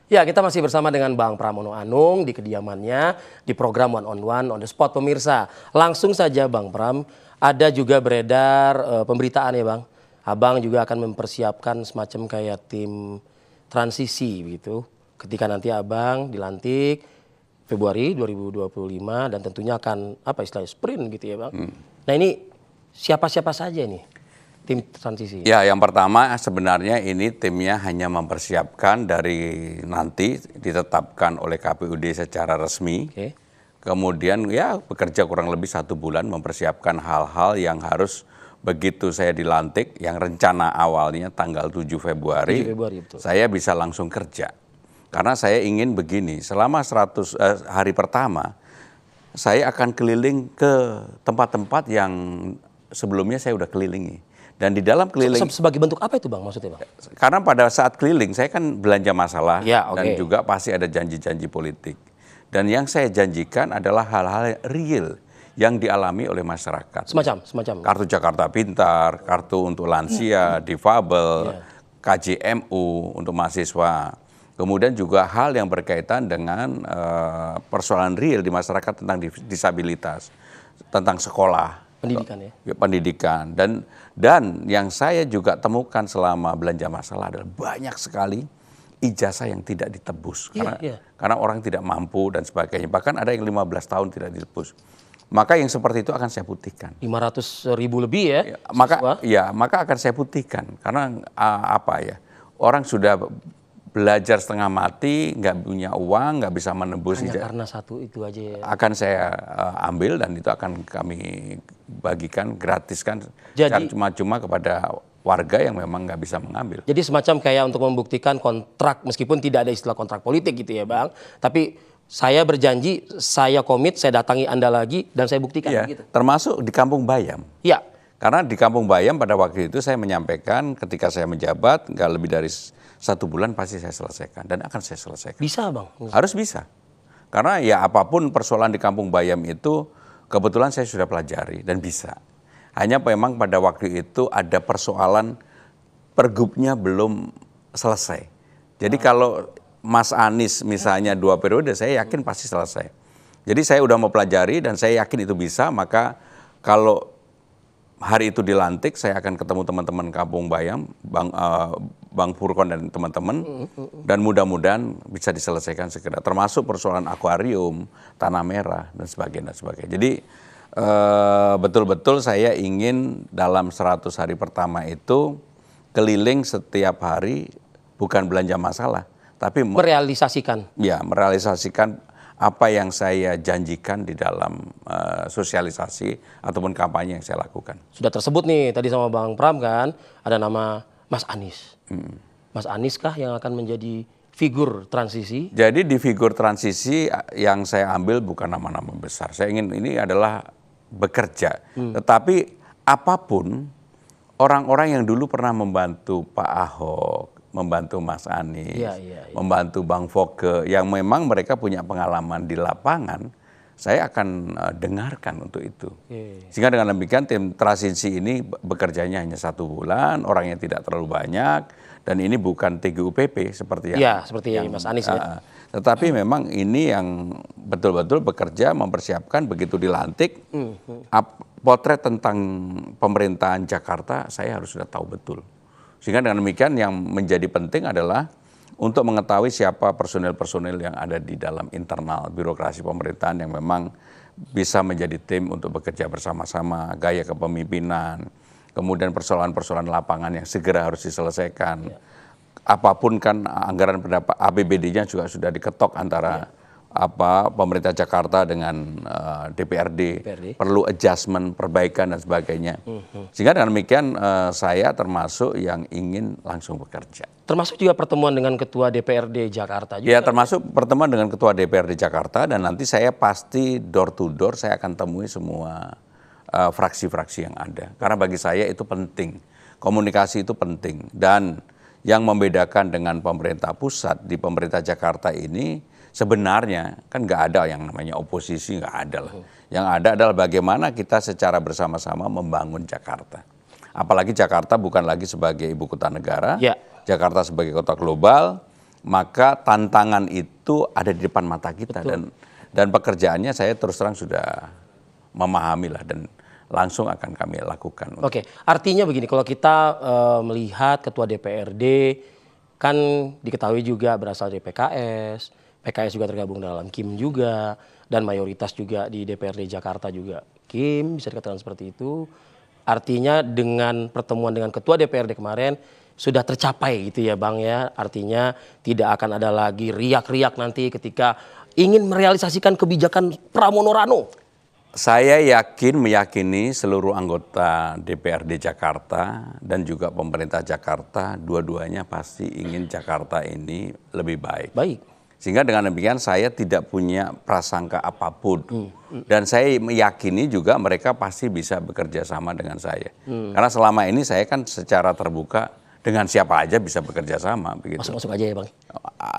Ya, kita masih bersama dengan Bang Pramono Anung di kediamannya di program One on One on the Spot pemirsa. Langsung saja Bang Pram, ada juga beredar pemberitaan ya Bang. Abang juga akan mempersiapkan semacam kayak tim transisi gitu. Ketika nanti Abang dilantik Februari 2025 dan tentunya akan apa istilahnya sprint gitu ya Bang. Nah ini siapa-siapa saja nih tim transisi? Ya, yang pertama sebenarnya ini timnya hanya mempersiapkan dari nanti ditetapkan oleh KPUD secara resmi. Oke. Kemudian ya bekerja kurang lebih 1 bulan mempersiapkan hal-hal yang harus begitu saya dilantik, yang rencana awalnya tanggal 7 Februari, 7 Februari betul. saya bisa langsung kerja. Karena saya ingin begini, selama 100 hari pertama, saya akan keliling ke tempat-tempat yang sebelumnya saya udah kelilingi. Dan di dalam keliling, Sebagai bentuk apa itu Bang maksudnya Bang? karena pada saat keliling saya kan belanja masalah Ya, dan oke. juga pasti ada janji-janji politik. Dan yang saya janjikan adalah hal-hal real yang dialami oleh masyarakat. Semacam. Kartu Jakarta Pintar, kartu untuk lansia, difabel, KJMU untuk mahasiswa. Kemudian juga hal yang berkaitan dengan persoalan real di masyarakat tentang disabilitas, tentang sekolah. Pendidikan ya. Pendidikan dan yang saya juga temukan selama belanja masalah adalah banyak sekali ijazah yang tidak ditebus karena orang tidak mampu dan sebagainya, bahkan ada yang 15 tahun tidak ditebus. Maka yang seperti itu akan saya putihkan. 500.000 lebih ya. Maka akan saya putihkan karena orang sudah belajar setengah mati, nggak punya uang, nggak bisa menebus. Hanya karena satu itu aja ya. Akan saya ambil dan itu akan kami bagikan, gratiskan secara cuma-cuma kepada warga yang memang nggak bisa mengambil. Jadi semacam kayak untuk membuktikan kontrak, meskipun tidak ada istilah kontrak politik gitu ya Bang. Tapi saya berjanji, saya komit, saya datangi Anda lagi dan saya buktikan gitu. Termasuk di Kampung Bayam. Iya. Karena di Kampung Bayam pada waktu itu saya menyampaikan ketika saya menjabat nggak lebih dari 1 bulan pasti saya selesaikan dan akan saya selesaikan. Bisa Bang? Harus bisa. Karena ya apapun persoalan di Kampung Bayam itu kebetulan saya sudah pelajari dan bisa. Hanya memang pada waktu itu ada persoalan pergubnya belum selesai. Jadi kalau Mas Anies misalnya 2 periode saya yakin pasti selesai. Jadi saya udah mau pelajari dan saya yakin itu bisa, maka kalau hari itu dilantik, saya akan ketemu teman-teman Kampung Bayam, Bang Furkon dan teman-teman, dan mudah-mudahan bisa diselesaikan segera. Termasuk persoalan akuarium, tanah merah, dan sebagainya. Jadi betul-betul saya ingin dalam 100 hari pertama itu keliling setiap hari, bukan belanja masalah, tapi merealisasikan. Ya, merealisasikan apa yang saya janjikan di dalam sosialisasi ataupun kampanye yang saya lakukan. Sudah tersebut nih tadi sama Bang Pram kan, ada nama Mas Anies. Mas Anies kah yang akan menjadi figur transisi? Jadi di figur transisi yang saya ambil bukan nama-nama besar. Saya ingin ini adalah bekerja. Tetapi apapun orang-orang yang dulu pernah membantu Pak Ahok, membantu Mas Anies, membantu Bang Foke, yang memang mereka punya pengalaman di lapangan, saya akan dengarkan untuk itu. Sehingga dengan demikian tim transisi ini bekerjanya hanya 1 bulan, orangnya tidak terlalu banyak, dan ini bukan TGUPP seperti yang Mas Anies ya. Tetapi memang ini yang betul-betul bekerja mempersiapkan begitu dilantik, potret tentang pemerintahan Jakarta saya harus sudah tahu betul. Sehingga dengan demikian yang menjadi penting adalah untuk mengetahui siapa personil-personil yang ada di dalam internal birokrasi pemerintahan yang memang bisa menjadi tim untuk bekerja bersama-sama, gaya kepemimpinan, kemudian persoalan-persoalan lapangan yang segera harus diselesaikan. Apapun kan anggaran pendapat APBD-nya juga sudah diketok antara pemerintah Jakarta dengan DPRD, perlu adjustment, perbaikan dan sebagainya. Sehingga dengan demikian saya termasuk yang ingin langsung bekerja. Termasuk juga pertemuan dengan Ketua DPRD Jakarta juga. Ya, termasuk pertemuan dengan Ketua DPRD Jakarta dan nanti saya pasti door to door saya akan temui semua fraksi-fraksi yang ada. Karena bagi saya itu penting, komunikasi itu penting. Dan yang membedakan dengan pemerintah pusat di pemerintah Jakarta ini sebenarnya kan nggak ada yang namanya oposisi, nggak ada lah. Yang ada adalah bagaimana kita secara bersama-sama membangun Jakarta. Apalagi Jakarta bukan lagi sebagai ibu kota negara, Jakarta sebagai kota global, maka tantangan itu ada di depan mata kita. Dan pekerjaannya saya terus terang sudah memahami lah dan langsung akan kami lakukan. Oke, artinya begini, kalau kita melihat ketua DPRD kan diketahui juga berasal dari PKS, PKS juga tergabung dalam KIM juga, dan mayoritas juga di DPRD Jakarta juga KIM, bisa dikatakan seperti itu. Artinya dengan pertemuan dengan ketua DPRD kemarin sudah tercapai gitu ya Bang ya, artinya tidak akan ada lagi riak-riak nanti ketika ingin merealisasikan kebijakan Pramono Rano. Saya meyakini seluruh anggota DPRD Jakarta dan juga pemerintah Jakarta, dua-duanya pasti ingin Jakarta ini lebih baik. Baik. Sehingga dengan demikian saya tidak punya prasangka apapun. Dan saya meyakini juga mereka pasti bisa bekerja sama dengan saya. Karena selama ini saya kan secara terbuka dengan siapa aja bisa bekerja sama. Masuk-masuk aja ya Bang?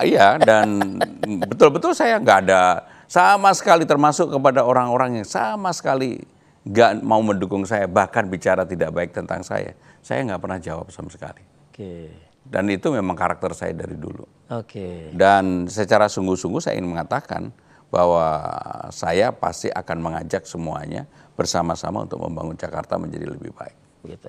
Iya, dan betul-betul saya nggak ada sama sekali, termasuk kepada orang-orang yang sama sekali nggak mau mendukung saya, bahkan bicara tidak baik tentang saya nggak pernah jawab sama sekali. Oke. Dan itu memang karakter saya dari dulu. Oke. Dan secara sungguh-sungguh saya ingin mengatakan bahwa saya pasti akan mengajak semuanya bersama-sama untuk membangun Jakarta menjadi lebih baik. Begitu.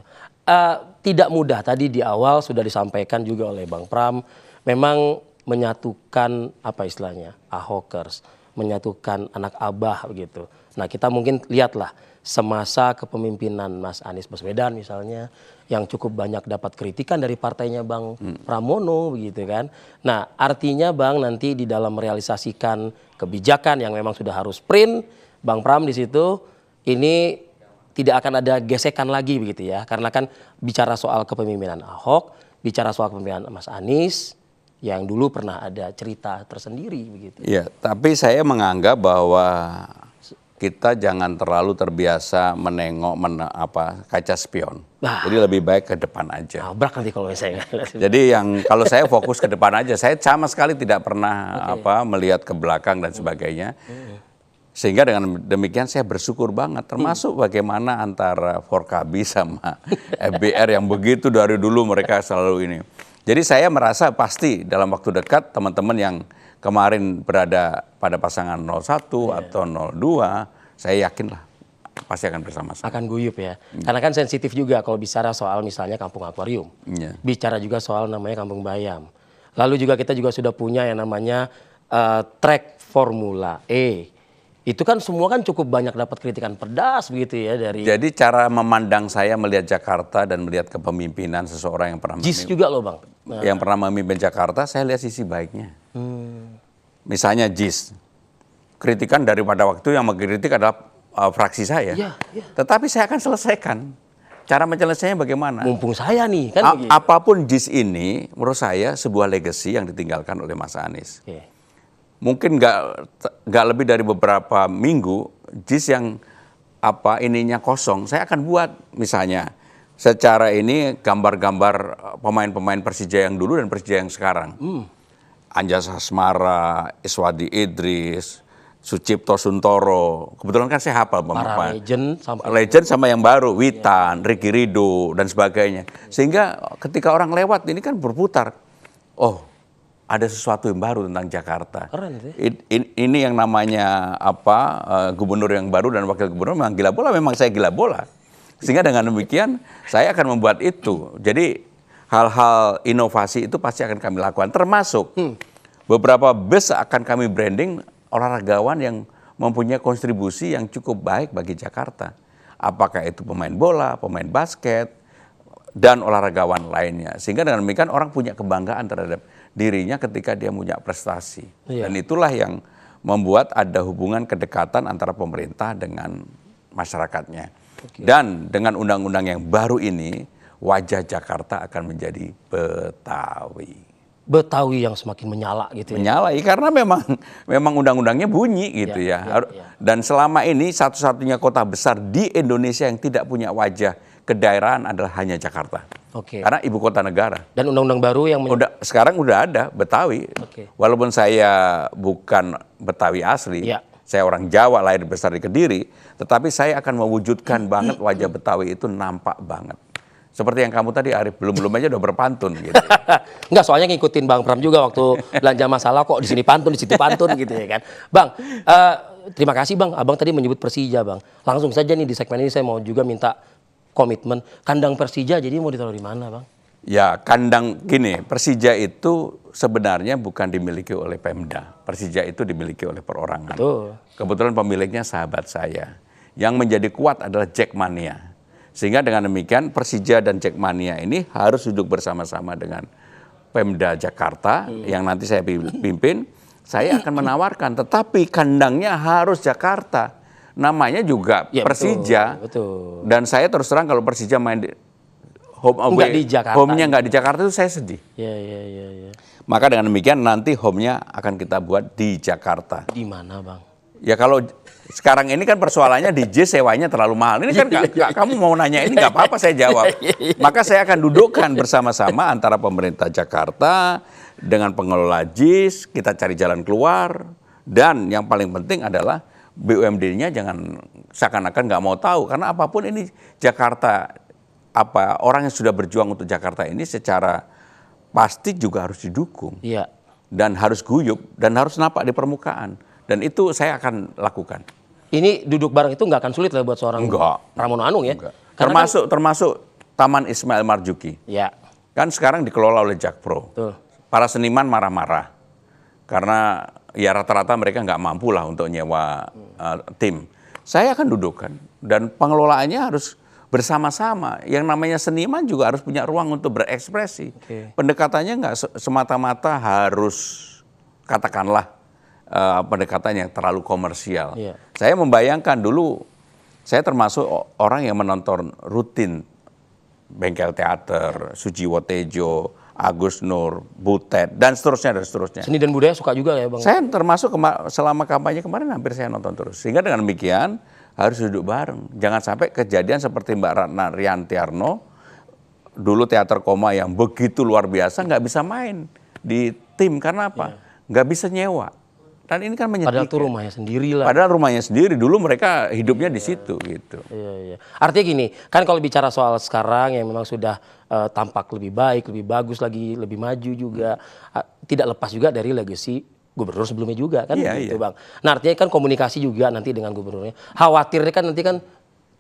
Tidak mudah, tadi di awal sudah disampaikan juga oleh Bang Pram, memang menyatukan apa istilahnya, Ahokers, menyatukan anak abah begitu. Nah kita mungkin lihatlah semasa kepemimpinan Mas Anies Baswedan misalnya, yang cukup banyak dapat kritikan dari partainya Bang Pramono begitu kan. Nah artinya Bang nanti di dalam merealisasikan kebijakan yang memang sudah harus sprint, Bang Pram di situ ini tidak akan ada gesekan lagi begitu ya. Karena kan bicara soal kepemimpinan Ahok, bicara soal kepemimpinan Mas Anies yang dulu pernah ada cerita tersendiri begitu. Iya, tapi saya menganggap bahwa kita jangan terlalu terbiasa menengok kaca spion. Jadi lebih baik ke depan aja. Nabrak nanti kalau saya. Jadi kalau saya fokus ke depan aja, saya sama sekali tidak pernah melihat ke belakang dan sebagainya. Sehingga dengan demikian saya bersyukur banget, termasuk bagaimana antara Forkabi sama FBR yang begitu dari dulu mereka selalu ini. Jadi saya merasa pasti dalam waktu dekat teman-teman yang kemarin berada pada pasangan 01 atau 02, saya yakinlah pasti akan bersama-sama. Akan guyup ya. Karena kan sensitif juga kalau bicara soal misalnya Kampung Akuarium. Bicara juga soal namanya Kampung Bayam. Lalu juga kita juga sudah punya yang namanya track Formula E. Itu kan semua kan cukup banyak dapat kritikan pedas begitu ya dari. Jadi cara memandang saya melihat Jakarta dan melihat kepemimpinan seseorang yang pernah JIS juga loh Bang. Yang pernah memimpin Jakarta, saya lihat sisi baiknya. Misalnya JIS. Kritikan daripada waktu yang mengkritik adalah fraksi saya. Tetapi saya akan selesaikan. Cara menyelesaikannya bagaimana? Mumpung saya nih kan begitu. Apapun JIS ini menurut saya sebuah legacy yang ditinggalkan oleh Mas Anies. Mungkin nggak lebih dari beberapa minggu JIS yang ininya kosong, saya akan buat misalnya secara ini gambar-gambar pemain-pemain Persija yang dulu dan Persija yang sekarang. Anjas Hasmara, Iswadi Idris, Sucipto Suntoro. Kebetulan kan saya hafal para legend sama yang baru, Witan, Ricky Ridho dan sebagainya. Sehingga ketika orang lewat ini kan berputar. Oh, ada sesuatu yang baru tentang Jakarta. Keren sih. Ini yang namanya gubernur yang baru dan wakil gubernur memang gila bola, memang saya gila bola. Sehingga dengan demikian saya akan membuat itu. Jadi hal-hal inovasi itu pasti akan kami lakukan. Termasuk beberapa bus akan kami branding olahragawan yang mempunyai kontribusi yang cukup baik bagi Jakarta. Apakah itu pemain bola, pemain basket, dan olahragawan lainnya. Sehingga dengan demikian orang punya kebanggaan terhadap dirinya ketika dia punya prestasi. Dan itulah yang membuat ada hubungan kedekatan antara pemerintah dengan masyarakatnya. Dan dengan undang-undang yang baru ini, wajah Jakarta akan menjadi Betawi. Betawi yang semakin menyala gitu ya. Menyala, karena memang undang-undangnya bunyi gitu ya. Dan selama ini satu-satunya kota besar di Indonesia yang tidak punya wajah kedaerahan adalah hanya Jakarta. Karena ibu kota negara. Dan undang-undang baru yang sekarang udah ada Betawi. Walaupun saya bukan Betawi asli, saya orang Jawa lahir besar di Kediri, tetapi saya akan mewujudkan banget wajah Betawi itu nampak banget. Seperti yang kamu tadi Arif, belum aja udah berpantun gitu. Enggak, soalnya ngikutin Bang Pram juga waktu belanja masalah kok di sini pantun, di situ pantun gitu ya kan. Bang, terima kasih Bang. Abang tadi menyebut Persija Bang. Langsung saja nih di segmen ini saya mau juga minta komitmen. Kandang Persija jadi mau ditaruh di mana Bang? Ya, kandang gini, Persija itu sebenarnya bukan dimiliki oleh Pemda. Persija itu dimiliki oleh perorangan. Betul. Kebetulan pemiliknya sahabat saya. Yang menjadi kuat adalah Jackmania. Sehingga dengan demikian Persija dan Jackmania ini harus duduk bersama-sama dengan Pemda Jakarta yang nanti saya pimpin. Saya akan menawarkan, tetapi kandangnya harus Jakarta. Namanya juga Ya, Persija. betul. Dan saya terus terang kalau Persija main di home away, Nggak di Jakarta. home-nya nggak di Jakarta itu saya sedih. Ya. Maka dengan demikian nanti home-nya akan kita buat di Jakarta. Di mana Bang? Ya kalau sekarang ini kan persoalannya di J sewanya terlalu mahal. Ini kan kamu mau nanya ini nggak apa-apa saya jawab. Maka saya akan dudukkan bersama-sama antara pemerintah Jakarta dengan pengelola JIS, kita cari jalan keluar. Dan yang paling penting adalah BUMD-nya jangan seakan-akan nggak mau tahu. Karena apapun ini Jakarta, orang yang sudah berjuang untuk Jakarta ini secara pasti juga harus didukung. Iya. Dan harus guyup dan harus nampak di permukaan. Dan itu saya akan lakukan. Ini duduk bareng itu nggak akan sulit lah buat seorang Pramono Anung ya? Enggak. Karena Termasuk Taman Ismail Marzuki. ya, Kan sekarang dikelola oleh Jakpro. betul. Para seniman marah-marah. Karena ya rata-rata mereka nggak mampu lah untuk nyewa tim. Saya akan dudukkan. Dan pengelolaannya harus bersama-sama. Yang namanya seniman juga harus punya ruang untuk berekspresi. Oke. Pendekatannya nggak semata-mata harus katakanlah pendekatan yang terlalu komersial. Iya. Saya membayangkan dulu, saya termasuk orang yang menonton rutin Bengkel Teater, Sujiwo Tejo, Agus Nur, Butet, dan seterusnya. Seni dan budaya suka juga ya Bang? Saya termasuk selama kampanye kemarin hampir saya nonton terus. Sehingga dengan demikian harus duduk bareng. Jangan sampai kejadian seperti Mbak Ratna Riantiarno, dulu teater koma yang begitu luar biasa, nggak bisa main di tim. Karena apa? Nggak bisa nyewa. Dan ini kan menyedihkan. Padahal itu rumahnya sendiri lah. Padahal rumahnya sendiri, dulu mereka hidupnya di situ gitu. Iya. Artinya gini, kan kalau bicara soal sekarang yang memang sudah tampak lebih baik, lebih bagus lagi, lebih maju juga, tidak lepas juga dari legacy gubernur sebelumnya juga kan gitu Bang. Nah artinya kan komunikasi juga nanti dengan gubernurnya. Khawatirnya kan nanti kan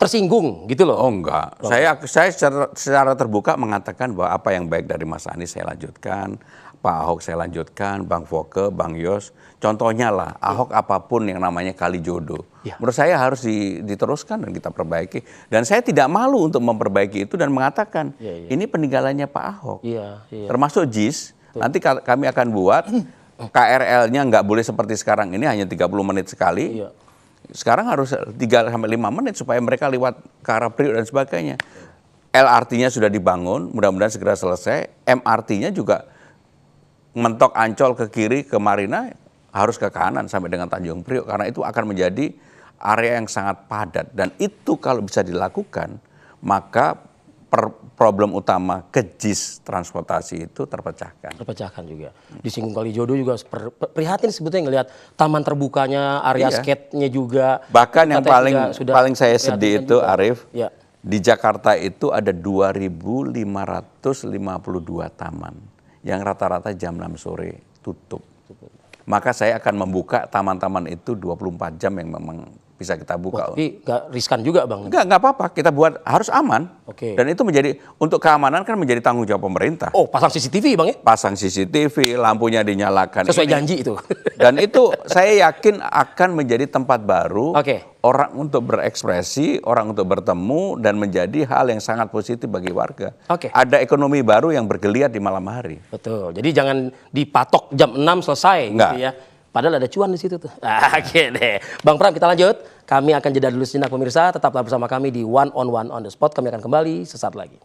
tersinggung gitu loh. Oh enggak, saya secara terbuka mengatakan bahwa apa yang baik dari Mas Anies saya lanjutkan, Pak Ahok saya lanjutkan, Bang Foke, Bang Yos. Contohnya lah, Ahok apapun yang namanya kali jodoh. Ya. Menurut saya harus diteruskan dan kita perbaiki. Dan saya tidak malu untuk memperbaiki itu dan mengatakan, ini peninggalannya Pak Ahok. Termasuk JIS, nanti kami akan buat KRL-nya nggak boleh seperti sekarang ini, hanya 30 menit sekali. Sekarang harus 3-5 menit supaya mereka lewat ke arah Priok dan sebagainya. LRT-nya sudah dibangun, mudah-mudahan segera selesai. MRT-nya juga mentok Ancol ke kiri ke Marina, harus ke kanan sampai dengan Tanjung Priok. Karena itu akan menjadi area yang sangat padat. Dan itu kalau bisa dilakukan, maka problem utama kejis transportasi itu terpecahkan. Terpecahkan juga. Di Singgung Kalijodo juga prihatin sebetulnya ngelihat taman terbukanya, area skate-nya juga. Bahkan yang paling saya sedih itu juga. Arif, di Jakarta itu ada 2.552 taman yang rata-rata jam 6 sore tutup. Maka saya akan membuka taman-taman itu 24 jam yang memang bisa kita buka. Tapi nggak riskan juga Bang? Nggak apa-apa, kita buat harus aman. Dan itu menjadi, untuk keamanan kan menjadi tanggung jawab pemerintah. Oh, pasang CCTV Bang ya? Pasang CCTV, lampunya dinyalakan. Sesuai janji itu. Dan itu saya yakin akan menjadi tempat baru orang untuk berekspresi, orang untuk bertemu, dan menjadi hal yang sangat positif bagi warga. Ada ekonomi baru yang bergeliat di malam hari. Betul, jadi jangan dipatok jam 6 selesai. Gitu ya. Padahal ada cuan di situ tuh. Oke deh. Bang Pram, kita lanjut. Kami akan jeda dulu sejenak pemirsa. Tetaplah bersama kami di One on the Spot. Kami akan kembali sesaat lagi.